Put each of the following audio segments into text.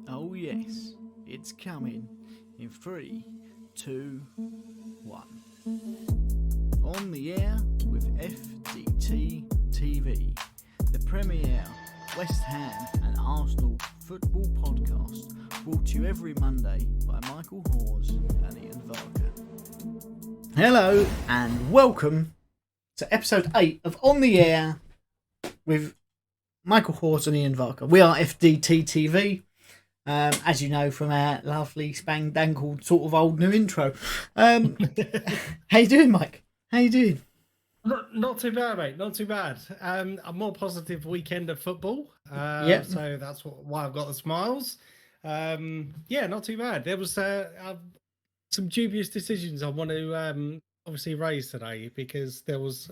Oh yes, it's coming in 3, 2, 1. On the air with FDT-TV, the premier West Ham and Arsenal football podcast, brought to you every Monday by Michael Hawes and Ian Varker. Hello and welcome to episode 8 of On the Air with Michael Hawes and Ian Varker. We are FDT-TV. As you know from our lovely spang-dangled sort of old new intro. How you doing, Mike? How you doing? Not too bad, mate. Not too bad. A more positive weekend of football. Yep. So that's why I've got the smiles. Not too bad. There was some dubious decisions I want to obviously raise today, because there was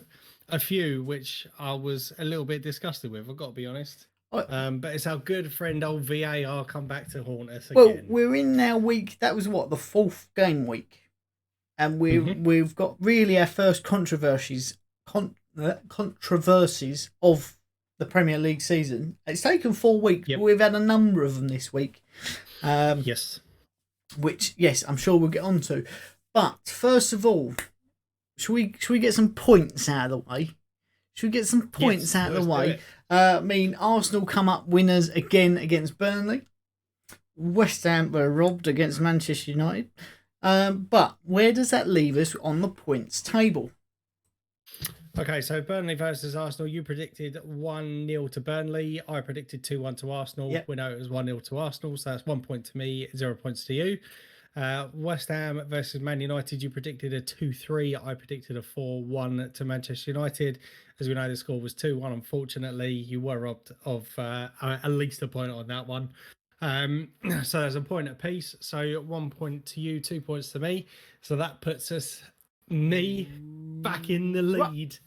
a few which I was a little bit disgusted with, I've got to be honest. But it's our good friend old VAR come back to haunt us again. Well, we're in now week, that was what, the 4th game week, and we've got really our first controversies of the Premier League season. It's taken 4 weeks, but we've had a number of them this week. Yes. Which, yes, I'm sure we'll get on to. But first of all, should we get some points out of the way? Should we get some points out of the way? Arsenal come up winners again against Burnley. West Ham were robbed against Manchester United. But where does that leave us on the points table? Okay, so Burnley versus Arsenal. You predicted 1-0 to Burnley. I predicted 2-1 to Arsenal. Yep. We know it was 1-0 to Arsenal, so that's 1 point to me, 0 points to you. West Ham versus Man United. You predicted a 2-3. I predicted a 4-1 to Manchester United. As we know, the score was 2-1. Unfortunately, you were robbed of at least a point on that one. So there's a point apiece. So 1 point to you, 2 points to me. So that puts me back in the lead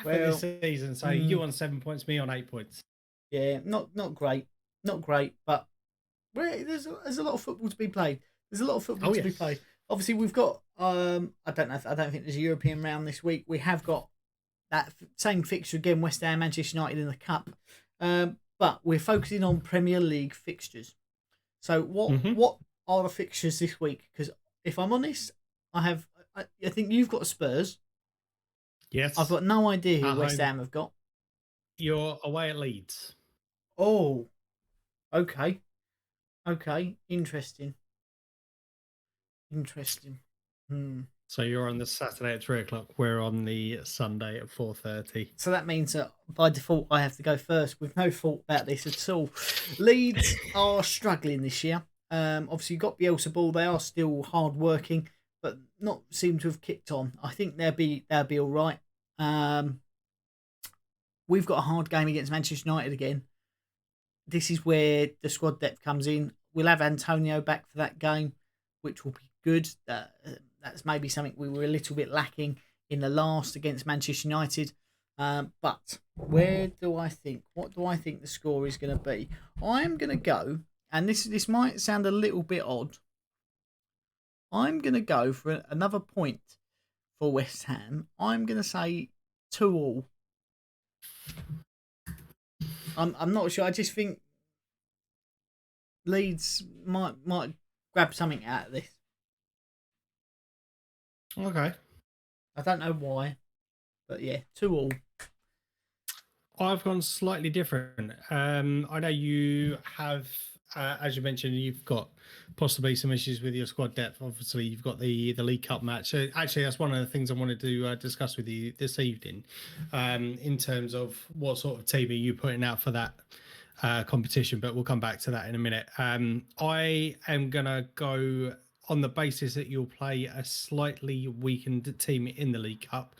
for this season. So you on 7 points, me on 8 points. Yeah, not great, but there's a lot of football to be played. There's a lot of football to be played. Obviously, we've got I don't think there's a European round this week. We have got that same fixture again, West Ham, Manchester United in the cup. But we're focusing on Premier League fixtures. So what are the fixtures this week? Because if I'm honest, I think you've got Spurs. Yes. I've got no idea who West Ham have got. You're away at Leeds. Oh, okay. Interesting. So you're on the Saturday at 3:00. We're on the Sunday at 4:30. So that means that by default I have to go first, with no fault about this at all. Leeds are struggling this year. Obviously you've got Bielsa Ball. They are still hard working, but not seem to have kicked on. I think they'll be all right. We've got a hard game against Manchester United again. This is where the squad depth comes in. We'll have Antonio back for that game, which will be good. That's maybe something we were a little bit lacking in the last against Manchester United. But what do I think the score is going to be? I'm going to go, and this might sound a little bit odd, I'm going to go for another point for West Ham. I'm going to say 2-2. I'm not sure. I just think Leeds might grab something out of this. Okay. I don't know why, but yeah, 2-2. I've gone slightly different. I know you have, as you mentioned, you've got possibly some issues with your squad depth. Obviously, you've got the League Cup match. So actually, that's one of the things I wanted to discuss with you this evening, in terms of what sort of team are you putting out for that competition. But we'll come back to that in a minute. I am going to go on the basis that you'll play a slightly weakened team in the League Cup,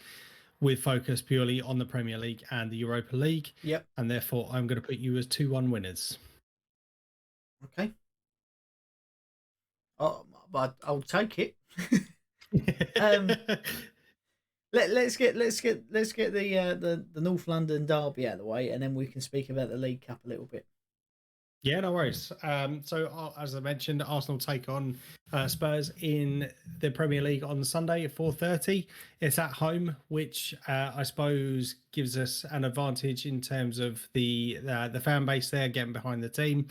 with focus purely on the Premier League and the Europa League. Yep. And therefore, I'm going to put you as 2-1 winners. Okay. Oh, but I'll take it. Let's get the North London derby out of the way, and then we can speak about the League Cup a little bit. Yeah, no worries. As I mentioned, Arsenal take on Spurs in the Premier League on Sunday at 4:30. It's at home, which I suppose gives us an advantage in terms of the fan base there getting behind the team.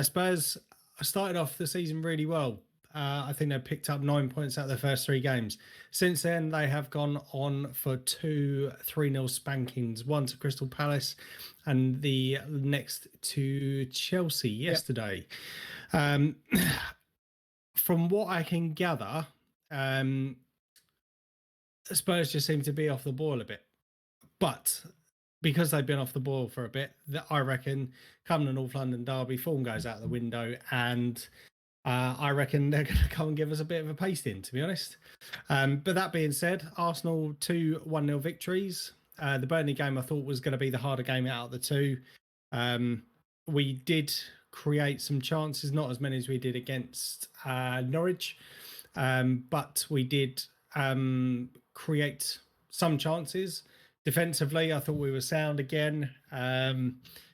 Spurs started off the season really well. I think they picked up 9 points out of their first three games. Since then, they have gone on for two 3-0 spankings, one to Crystal Palace and the next to Chelsea yesterday. Um, from what I can gather, Spurs just seem to be off the ball a bit. But because they've been off the ball for a bit, I reckon come the North London derby, form goes out the window, and I reckon they're going to come and give us a bit of a pasting, to be honest. But that being said, Arsenal 2 1-0 victories. The Burnley game I thought was going to be the harder game out of the two. We did create some chances, not as many as we did against Norwich, but we did create some chances. Defensively, I thought we were sound again.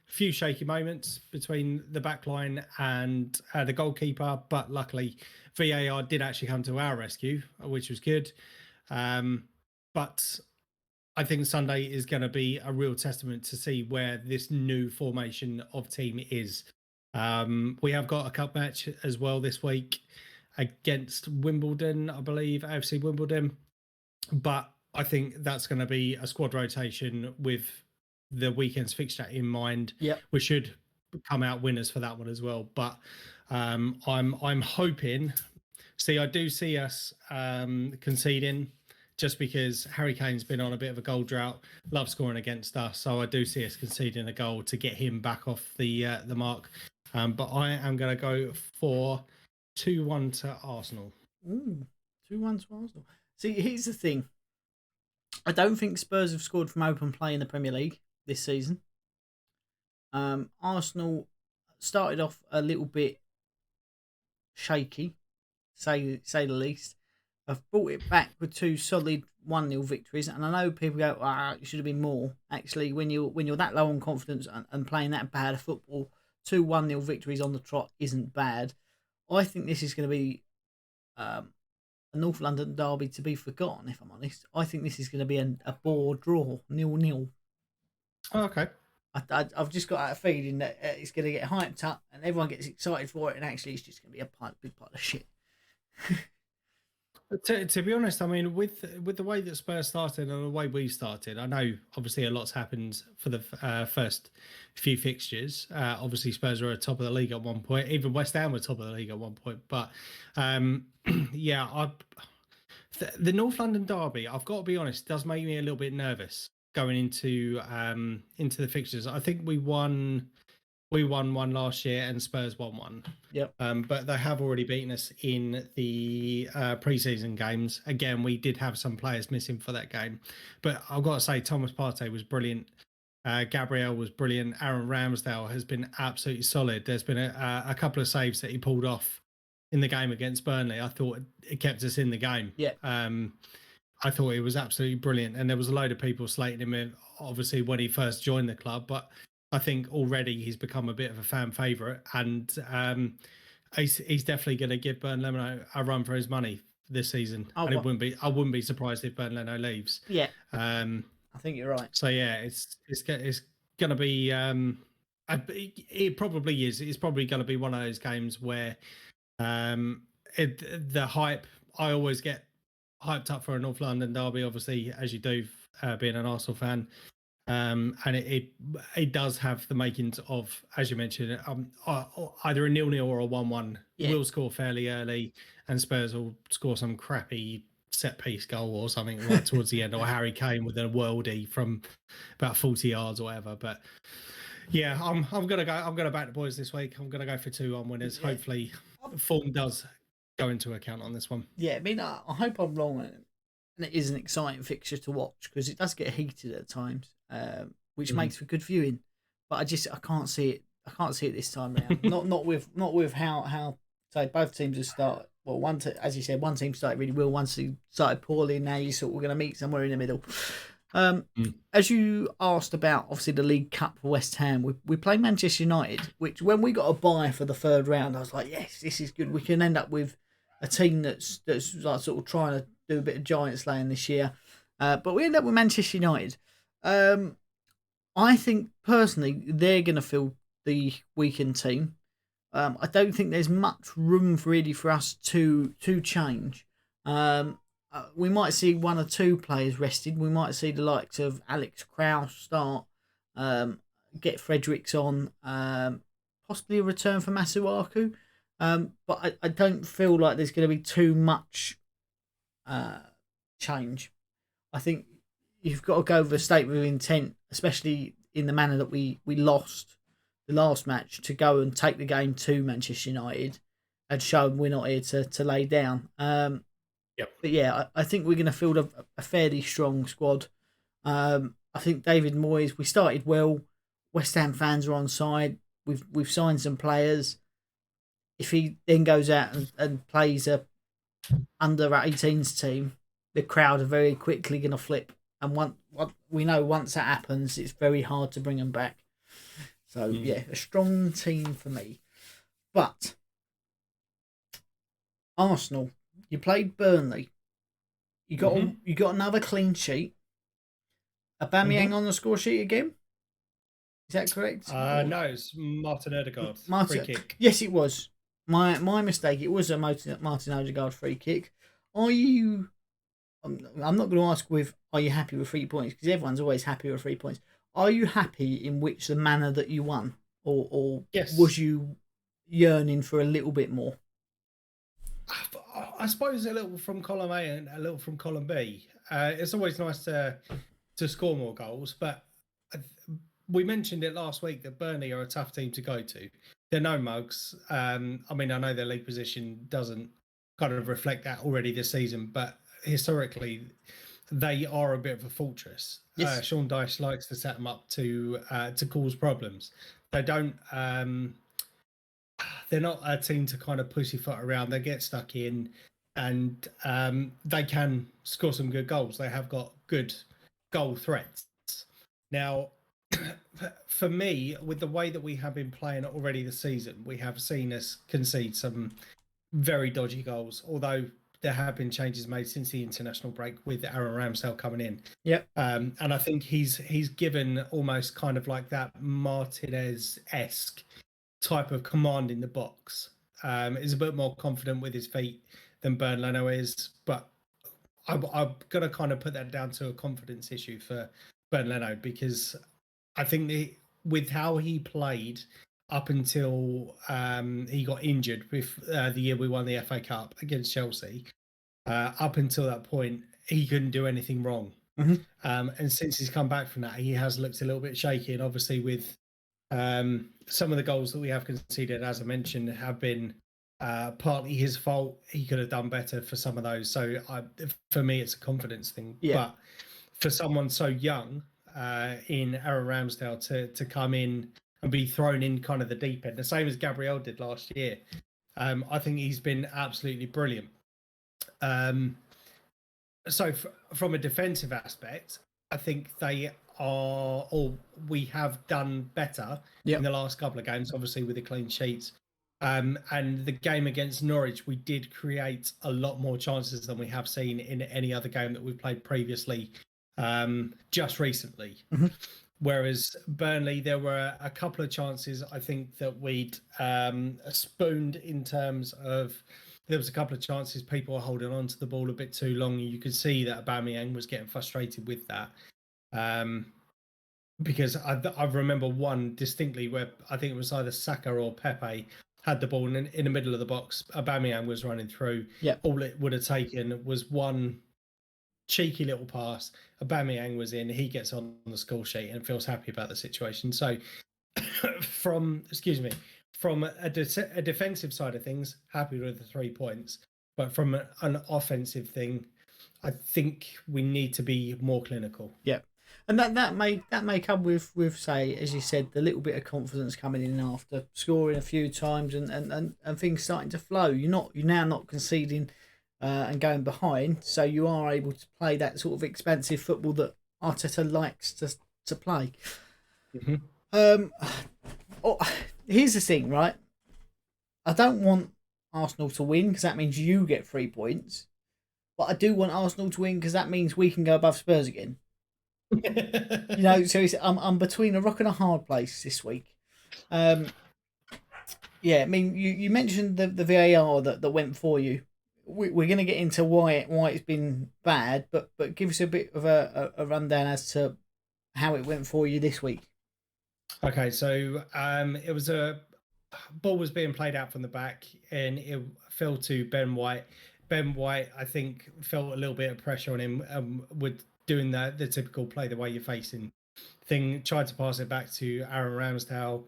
A few shaky moments between the back line and the goalkeeper, but luckily VAR did actually come to our rescue, which was good. But I think Sunday is going to be a real testament to see where this new formation of team is. We have got a cup match as well this week against Wimbledon, I believe, AFC Wimbledon. But I think that's going to be a squad rotation with the weekend's fixture in mind. Yeah, we should come out winners for that one as well. But I'm hoping. See, I do see us conceding just because Harry Kane's been on a bit of a goal drought, loves scoring against us. So I do see us conceding a goal to get him back off the mark. But I am going to go for 2-1 to Arsenal. Ooh, 2-1 to Arsenal. See, here's the thing. I don't think Spurs have scored from open play in the Premier League this season. Arsenal started off a little bit shaky, say the least. I've brought it back with two solid 1-0 victories, and I know people go, it should have been more. Actually, when you're that low on confidence and playing that bad of football, two 1-0 victories on the trot isn't bad. I think this is going to be a North London derby to be forgotten, if I'm honest. I think this is going to be a bore draw, 0-0. Oh, okay. I've just got a feeling that it's going to get hyped up and everyone gets excited for it, and actually it's just going to be a big part of shit. To be honest, I mean, with the way that Spurs started and the way we started, I know obviously a lot's happened for the first few fixtures. Obviously, Spurs were at top of the league at one point. Even West Ham were top of the league at one point. But yeah, the North London derby, I've got to be honest, does make me a little bit nervous going into the fixtures. I think we won one last year and Spurs won one. Yep. But they have already beaten us in the pre-season games. Again, we did have some players missing for that game. But I've got to say, Thomas Partey was brilliant. Gabriel was brilliant. Aaron Ramsdale has been absolutely solid. There's been a couple of saves that he pulled off in the game against Burnley. I thought it kept us in the game. Yeah. I thought it was absolutely brilliant. And there was a load of people slating him in, obviously, when he first joined the club. But I think already he's become a bit of a fan favourite, and he's definitely going to give Bernd Leno a run for his money this season. I wouldn't be surprised if Bernd Leno leaves. Yeah, I think you're right. So yeah, it's going to be. It probably is. It's probably going to be one of those games where the hype. I always get hyped up for a North London derby, obviously, as you do, being an Arsenal fan. And it does have the makings of, as you mentioned, either a 0-0 or a 1-1. Yeah. We'll score fairly early, and Spurs will score some crappy set piece goal or something like towards the end, or Harry Kane with a worldie from about 40 yards or whatever. But yeah, I'm gonna back the boys this week. I'm gonna go for 2-1 winners. Yeah. Hopefully, form does go into account on this one. Yeah, I mean, I hope I'm wrong, and it is an exciting fixture to watch because it does get heated at times. Which makes for good viewing, but I can't see it. I can't see it this time around. not with how say both teams have started. Well, as you said, one team started really well, one team started poorly. Now we're going to meet somewhere in the middle. Mm. As you asked about, obviously the League Cup for West Ham, we play Manchester United, which when we got a bye for the third round, I was like, yes, this is good. We can end up with a team that's like sort of trying to do a bit of giant slaying this year, but we end up with Manchester United. I think personally they're going to fill the weakened team. I don't think there's much room really for us to change. We might see one or two players rested. We might see the likes of Alex Kraus start, get Fredericks on, possibly a return for Masuaku. But I don't feel like there's going to be too much change. I think you've got to go with a statement of intent, especially in the manner that we lost the last match, to go and take the game to Manchester United and show them we're not here to lay down. Yep. But yeah, I think we're going to field a fairly strong squad. I think David Moyes, we started well. West Ham fans are on side. We've signed some players. If he then goes out and plays a under 18s team, the crowd are very quickly going to flip. And we know once that happens, it's very hard to bring them back. So yeah, a strong team for me. But Arsenal, you played Burnley. You got another clean sheet. Aubameyang on the score sheet again. Is that correct? No, it's Martin Odegaard. Free kick. Yes, it was. My mistake. It was a Martin Odegaard free kick. Are you? I'm not going to ask are you happy with 3 points, because everyone's always happy with 3 points. Are you happy in which the manner that you won, or yes, was you yearning for a little bit more? I suppose a little from column A and a little from column B. It's always nice to score more goals, but we mentioned it last week that Burnley are a tough team to go to. They're no mugs. I mean, I know their league position doesn't kind of reflect that already this season, but historically, they are a bit of a fortress. Yes. Sean Dyche likes to set them up to cause problems. They don't. They're not a team to kind of pussyfoot around. They get stuck in, and they can score some good goals. They have got good goal threats. Now, for me, with the way that we have been playing already this season, we have seen us concede some very dodgy goals, although there have been changes made since the international break with Aaron Ramsdale coming in. Yep. And I think he's given almost kind of like that Martinez-esque type of command in the box. He's a bit more confident with his feet than Bernd Leno is, but I'm going to kind of put that down to a confidence issue for Bernd Leno, because I think with how he played up until he got injured with the year we won the FA Cup against Chelsea, up until that point, he couldn't do anything wrong. And since he's come back from that, he has looked a little bit shaky. And obviously with some of the goals that we have conceded, as I mentioned, have been partly his fault. He could have done better for some of those. So for me, it's a confidence thing. Yeah. But for someone so young in Aaron Ramsdale to come in and be thrown in kind of the deep end, the same as Gabriel did last year, I think he's been absolutely brilliant. So from a defensive aspect, I think we have done better in the last couple of games, obviously with the clean sheets. And the game against Norwich, we did create a lot more chances than we have seen in any other game that we've played previously, just recently. Whereas Burnley, there were a couple of chances I think that we'd spooned in terms of. There was a couple of chances people were holding on to the ball a bit too long. You could see that Aubameyang was getting frustrated with that. Because I remember one distinctly where I think it was either Saka or Pepe had the ball in the middle of the box. Aubameyang was running through. Yep. All it would have taken was one cheeky little pass. Aubameyang was in. He gets on the score sheet and feels happy about the situation. So from a defensive side of things, happy with the 3 points. But from an offensive thing, I think we need to be more clinical. Yeah. And that may come with say, as you said, the little bit of confidence coming in after scoring a few times and things starting to flow. You're now not conceding and going behind, so you are able to play that sort of expansive football that Arteta likes to play. Mhm. Um, oh, here's the thing, right? I don't want Arsenal to win because that means you get 3 points. But I do want Arsenal to win because that means we can go above Spurs again. So I'm between a rock and a hard place this week. Um, yeah, I mean, you mentioned the VAR that went for you. We're going to get into why it's been bad, but give us a bit of a rundown as to how it went for you this week. Okay, so it was a ball was being played out from the back, and it fell to Ben White. Ben White, I think, felt a little bit of pressure on him with doing the typical play the way you're facing thing. Tried to pass it back to Aaron Ramsdale,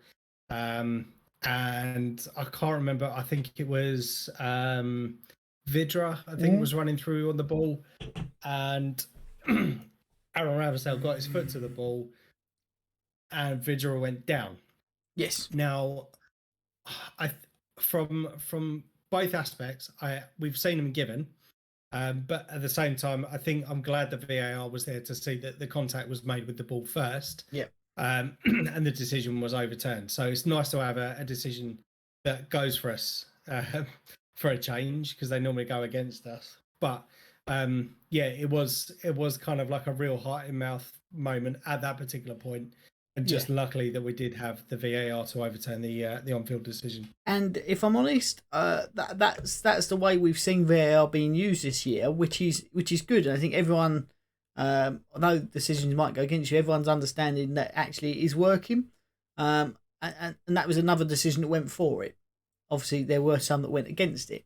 and I can't remember. I think it was Vidra. I think was running through on the ball, and Aaron Ramsdale got his foot to the ball, and Vidra went down. Yes. Now, I from both aspects, we've seen them given, but at the same time, I think I'm glad the VAR was there to see that the contact was made with the ball first, Yeah. And the decision was overturned. So it's nice to have a decision that goes for us for a change, because they normally go against us. But yeah, it was kind of like a real heart in mouth moment at that particular point. And just luckily that we did have the VAR to overturn the on-field decision. And if I'm honest, that's the way we've seen VAR being used this year, which is good. And I think everyone, although decisions might go against you, everyone's understanding that actually it is working. And that was another decision that went for it. Obviously, there were some that went against it.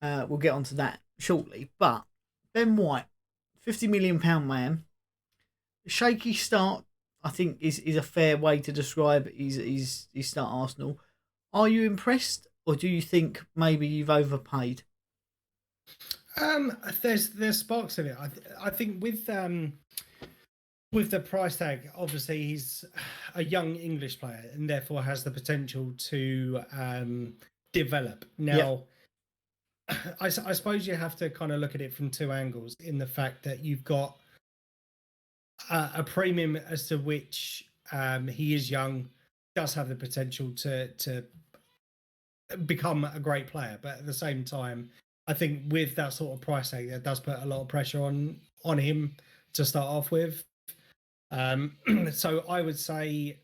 We'll get onto that shortly. But Ben White, £50 million man, shaky start, I think is a fair way to describe his start at Arsenal. Are you impressed, or do you think maybe you've overpaid? There's sparks of it. I think with the price tag, obviously he's a young English player and therefore has the potential to develop. Now, I suppose you have to kind of look at it from two angles, in the fact that you've got a premium as to which he is young, does have the potential to become a great player, but at the same time, I think with that sort of price tag, that does put a lot of pressure on him to start off with. So I would say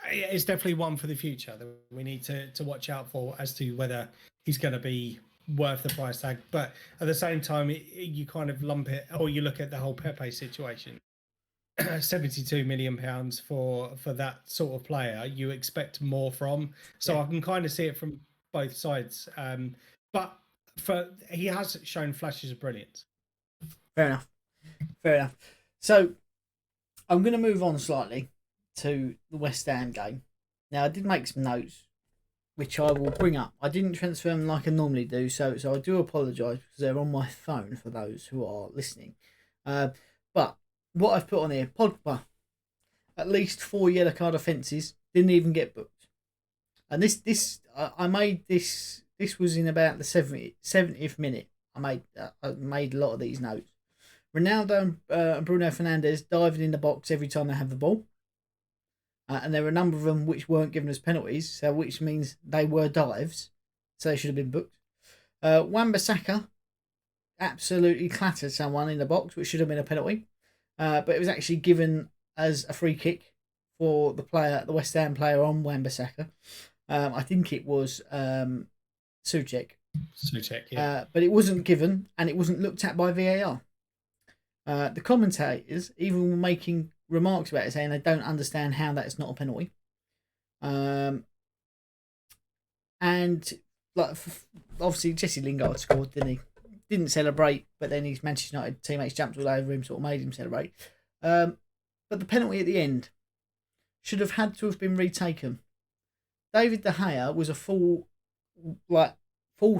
it's definitely one for the future that we need to watch out for, as to whether he's going to be worth the price tag. But at the same time, you kind of lump it, or you look at the whole Pepe situation. £72 million for that sort of player, you expect more from. So I can kind of see it from both sides. But he has shown flashes of brilliance. Fair enough. So I'm going to move on slightly to the West Ham game. Now, I did make some notes, which I will bring up. I didn't transfer them like I normally do, so I do apologise, because they're on my phone for those who are listening. But what I've put on here, Pogba, at least 4 yellow card offences, didn't even get booked. And I made this. This was in about the 70th minute. I made a lot of these notes. Ronaldo and Bruno Fernandes diving in the box every time they have the ball. And there were a number of them which weren't given as penalties, so which means they were dives, so they should have been booked. Wan-Bissaka absolutely clattered someone in the box, which should have been a penalty, but it was actually given as a free kick for the West Ham player on Wan-Bissaka. I think it was Souček. Yeah. But it wasn't given, and it wasn't looked at by VAR. The commentators even were making remarks about it, saying they don't understand how that's not a penalty. And like, obviously Jesse Lingard scored, didn't he? Didn't celebrate, but then his Manchester United teammates jumped all over him, sort of made him celebrate. But the penalty at the end should have had to have been retaken. David De Gea was a full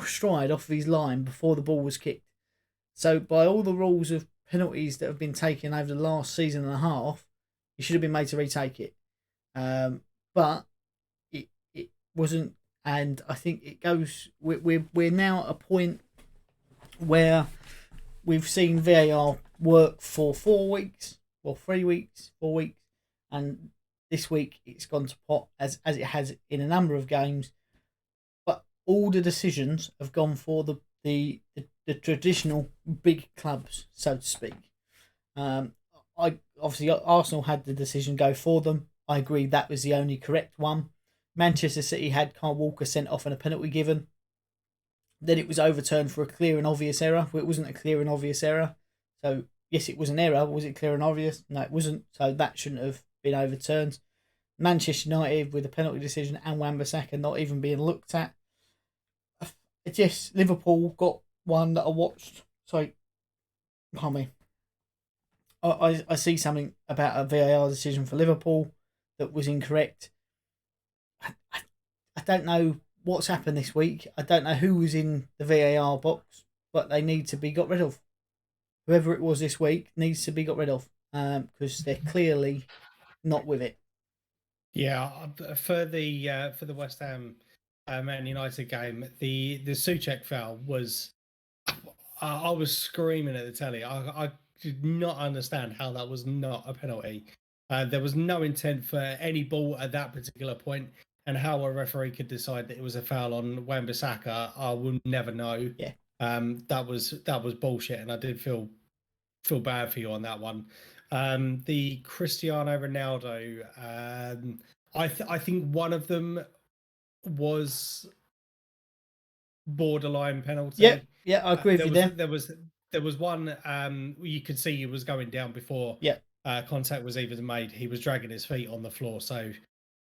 stride off of his line before the ball was kicked. So by all the rules of penalties that have been taken over the last season and a half, he should have been made to retake it. But it wasn't, and I think it goes. We're now at a point where we've seen VAR work for 4 weeks, well, 3 weeks, 4 weeks, and this week it's gone to pot as it has in a number of games. But all the decisions have gone for the traditional big clubs, so to speak. Um, I obviously Arsenal had the decision go for them. I agree that was the only correct one. Manchester City had Kyle Walker sent off and a penalty given. Then it was overturned for a clear and obvious error. Well, it wasn't a clear and obvious error. So yes, it was an error. Was it clear and obvious? No, it wasn't. So that shouldn't have been overturned. Manchester United with a penalty decision and Wan-Bissaka not even being looked at. It's just Liverpool got one that I watched. Sorry, pardon me. I see something about a VAR decision for Liverpool that was incorrect. I don't know what's happened this week. I don't know who was in the VAR box, but they need to be got rid of. Whoever it was this week needs to be got rid of because they're clearly not with it. Yeah, for the West Ham Man United game, the Souček foul was. I was screaming at the telly. I did not understand how that was not a penalty. There was no intent for any ball at that particular point, and how a referee could decide that it was a foul on Wan-Bissaka, I will never know. Yeah. That was bullshit, and I did feel bad for you on that one. The Cristiano Ronaldo, I think one of them was borderline penalty. Yeah, I agree with you there. There was one you could see he was going down before contact was even made. He was dragging his feet on the floor, so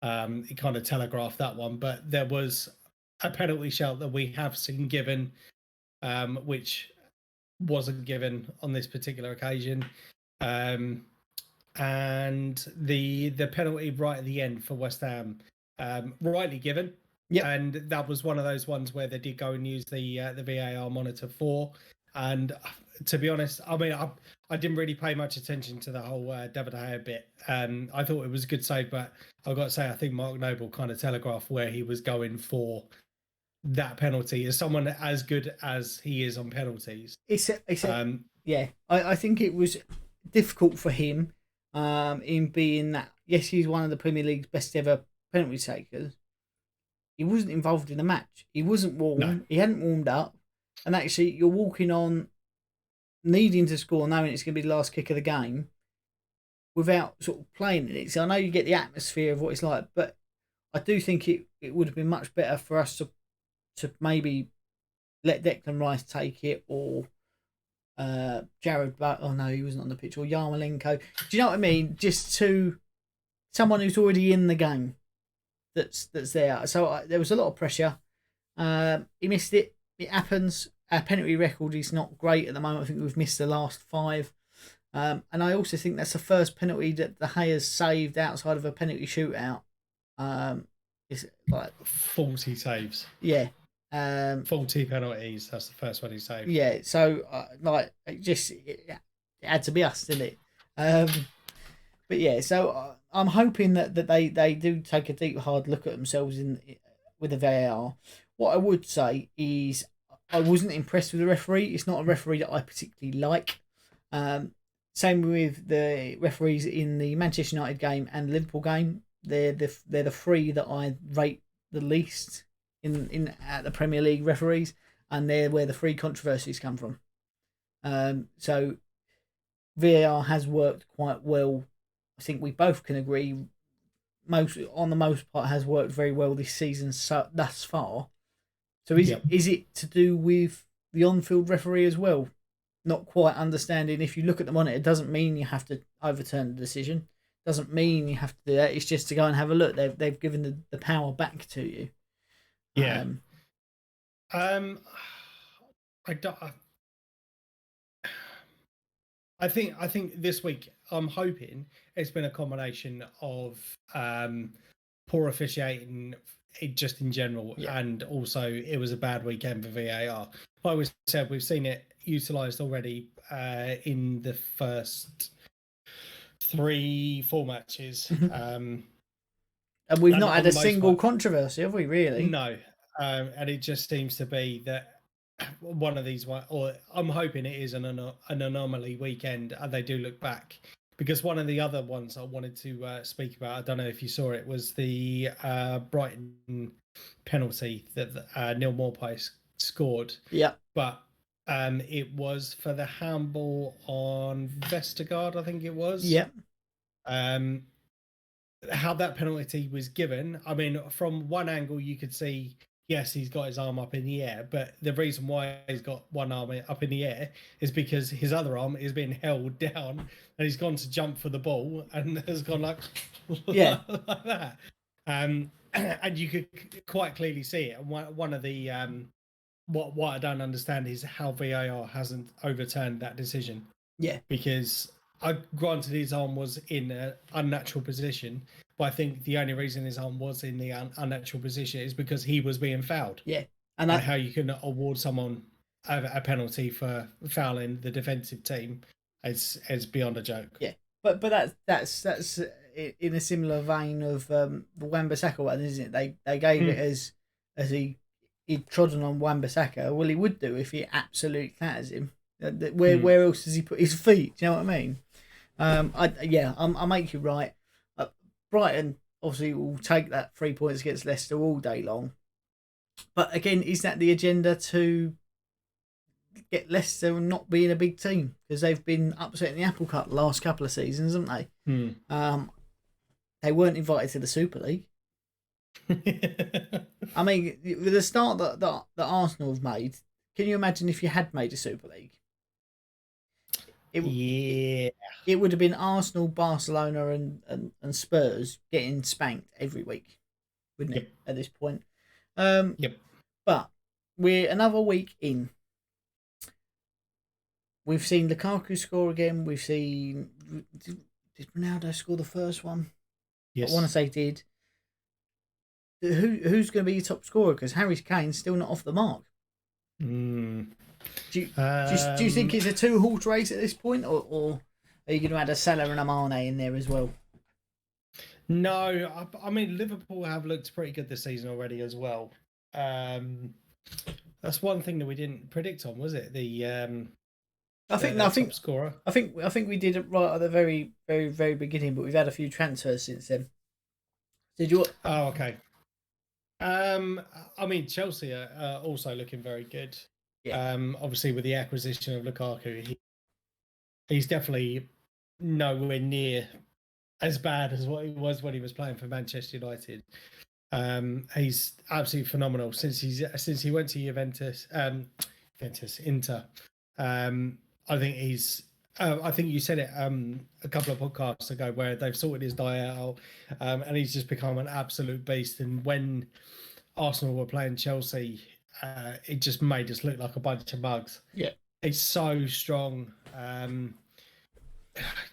he kind of telegraphed that one. But there was a penalty shout that we have seen given, which wasn't given on this particular occasion. And the penalty right at the end for West Ham, rightly given. Yeah, and that was one of those ones where they did go and use the VAR monitor for. And to be honest, I mean, I didn't really pay much attention to the whole David De Gea bit. I thought it was a good save, but I've got to say, I think Mark Noble kind of telegraphed where he was going for that penalty. As someone as good as he is on penalties, I think it was difficult for him in being that. Yes, he's one of the Premier League's best ever penalty takers. He wasn't involved in the match. He wasn't warm. No. He hadn't warmed up. And actually, you're walking on needing to score, knowing it's going to be the last kick of the game, without sort of playing in it. So I know you get the atmosphere of what it's like, but I do think it would have been much better for us to maybe let Declan Rice take it, or Jared, oh no, he wasn't on the pitch, or Yarmolenko. Do you know what I mean? Just to someone who's already in the game. That's there. So there was a lot of pressure. He missed it. It happens. Our penalty record is not great at the moment. I think we've missed the last 5. And I also think that's the first penalty that De Gea saved outside of a penalty shootout. It's like 40 saves. Yeah. 40 penalties. That's the first one he saved. Yeah. So it had to be us, didn't it? But yeah, so I'm hoping that they do take a deep, hard look at themselves with the VAR. What I would say is I wasn't impressed with the referee. It's not a referee that I particularly like. Same with the referees in the Manchester United game and Liverpool game. They're the 3 that I rate the least in at the Premier League referees, and they're where the 3 controversies come from. So VAR has worked quite well. I think we both can agree, on the most part, has worked very well this season thus far. So is it to do with the on-field referee as well? Not quite understanding. If you look at the monitor, it doesn't mean you have to overturn the decision. Doesn't mean you have to do that. It's just to go and have a look. They've given the power back to you. Yeah. I think this week I'm hoping it's been a combination of poor officiating just in general, and also it was a bad weekend for VAR. Like we said, we've seen it utilised already in the first 3-4 matches. And we've not had a single controversy, have we, really? No. And it just seems to be that one of these, or I'm hoping it is an anomaly weekend, and they do look back because one of the other ones I wanted to speak about, I don't know if you saw it, was the Brighton penalty that Neil Maupay scored. Yeah. But it was for the handball on Vestergaard, I think it was. Yeah. How that penalty was given, I mean, from one angle you could see, yes, he's got his arm up in the air, but the reason why he's got one arm up in the air is because his other arm is being held down, and he's gone to jump for the ball and has gone like, Yeah. like that. And you could quite clearly see it. And one of the what I don't understand is how VAR hasn't overturned that decision. Yeah. Because granted his arm was in an unnatural position, but I think the only reason his arm was in the unnatural position is because he was being fouled. Yeah. And how you can award someone a penalty for fouling the defensive team is beyond a joke. Yeah. But that's in a similar vein of the Wan-Bissaka one, isn't it? They gave it as he'd trodden on Wan-Bissaka. Well, he would do if he absolutely clatters him. Where else does he put his feet? Do you know what I mean? I make you right. Brighton obviously will take that 3 points against Leicester all day long. But again, is that the agenda to get Leicester not being a big team? Because they've been upsetting the apple cart the last couple of seasons, haven't they? They weren't invited to the Super League. I mean, with the start that Arsenal have made, can you imagine if you had made a Super League? It would have been Arsenal, Barcelona, and Spurs getting spanked every week, wouldn't it? At this point, But we're another week in. We've seen Lukaku score again. We've seen did Ronaldo score the first one? Yes, I want to say did. Who's going to be your top scorer? Because Harry Kane's still not off the mark. Do you think it's a 2-horse race at this point, or are you going to add a Salah and a Mane in there as well? No, I mean Liverpool have looked pretty good this season already as well. That's one thing that we didn't predict on, was it? I think top scorer. I think we did it right at the very, very, very beginning, but we've had a few transfers since then. Did you? Oh, okay. I mean Chelsea are also looking very good. Yeah. Obviously with the acquisition of Lukaku, he's definitely nowhere near as bad as what he was when he was playing for Manchester United. He's absolutely phenomenal since he went to Inter. I think he's. I think you said it a couple of podcasts ago where they've sorted his diet out, and he's just become an absolute beast. And when Arsenal were playing Chelsea, it just made us look like a bunch of mugs. Yeah, he's so strong.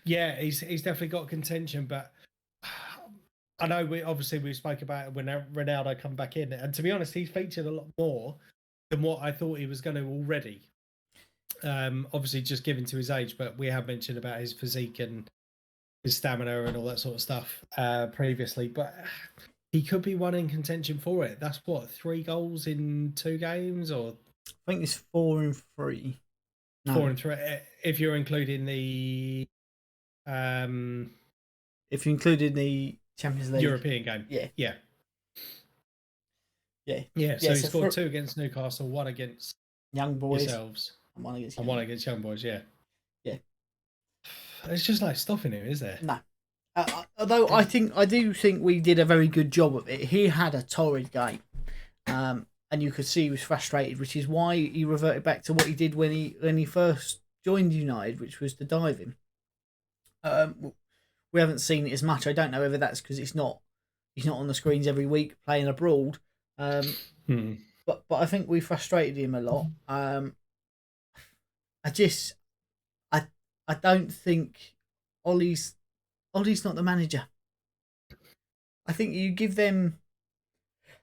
He's definitely got contention, but I know we spoke about it when Ronaldo come back in, and to be honest, he's featured a lot more than what I thought he was going to already. Obviously, just given to his age, but we have mentioned about his physique and his stamina and all that sort of stuff previously. But he could be one in contention for it. That's what, 3 goals in 2 games, or I think it's 4 and 3. No. 4 and 3, if you're including the if you included the Champions League European game. Yeah. So he scored 2 against Newcastle, 1 against Young Boys, yourselves, and 1 against Young Boys. Yeah. It's just like stopping him, is there? No. Although I do think we did a very good job of it. He had a torrid game, and you could see he was frustrated, which is why he reverted back to what he did when he first joined United, which was the diving. We haven't seen it as much. I don't know whether that's because he's not on the screens every week playing abroad. But I think we frustrated him a lot. I don't think Ollie's not the manager. I think you give them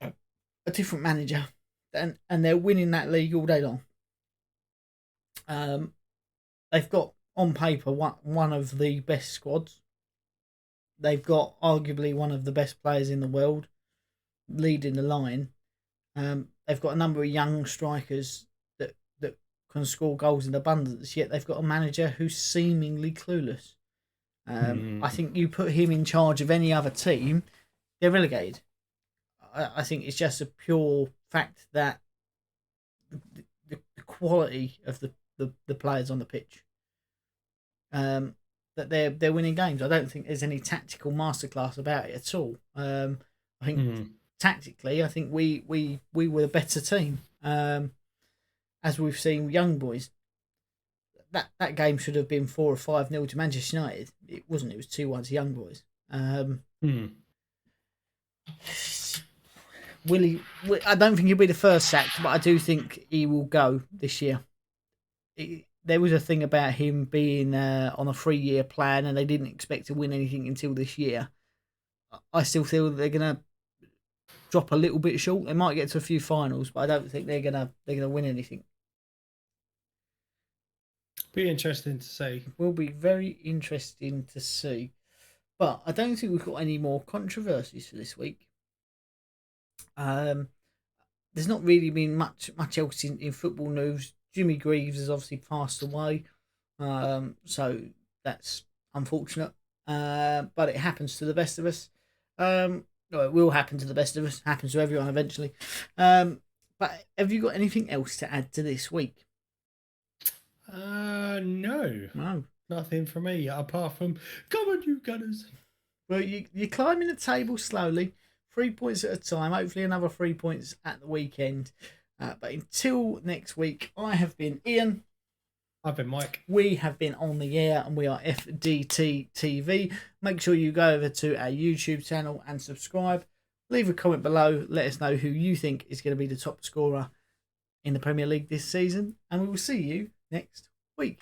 a different manager, and they're winning that league all day long. They've got on paper one of the best squads. They've got arguably one of the best players in the world leading the line. They've got a number of young strikers that can score goals in abundance, yet they've got a manager who's seemingly clueless. Mm. I think you put him in charge of any other team, they're relegated. I think it's just a pure fact that the quality of the players on the pitch, that they're winning games. I don't think there's any tactical masterclass about it at all. I think tactically, I think we were the better team. As we've seen with young boys, that game should have been 4 or 5-0 to Manchester United. It wasn't. It was 2-1 to young boys. I don't think he'll be the first sacked, but I do think he will go this year. There was a thing about him being on a 3-year plan, and they didn't expect to win anything until this year. I still feel that they're gonna drop a little bit short. They might get to a few finals, but I don't think they're gonna win anything. Be interesting to see. Will be very interesting to see. But I don't think we've got any more controversies for this week. There's not really been much else in football news. Jimmy Greaves has obviously passed away, so that's unfortunate. But it happens to the best of us. It will happen to the best of us. It happens to everyone eventually. But have you got anything else to add to this week? No, nothing from me apart from come on, you Gunners. Well, you're climbing the table slowly, 3 points at a time. Hopefully, another 3 points at the weekend. But until next week, I have been Ian. I've been Mike. We have been on the air, and we are FDT-TV. Make sure you go over to our YouTube channel and subscribe. Leave a comment below. Let us know who you think is going to be the top scorer in the Premier League this season, and we will see you next week.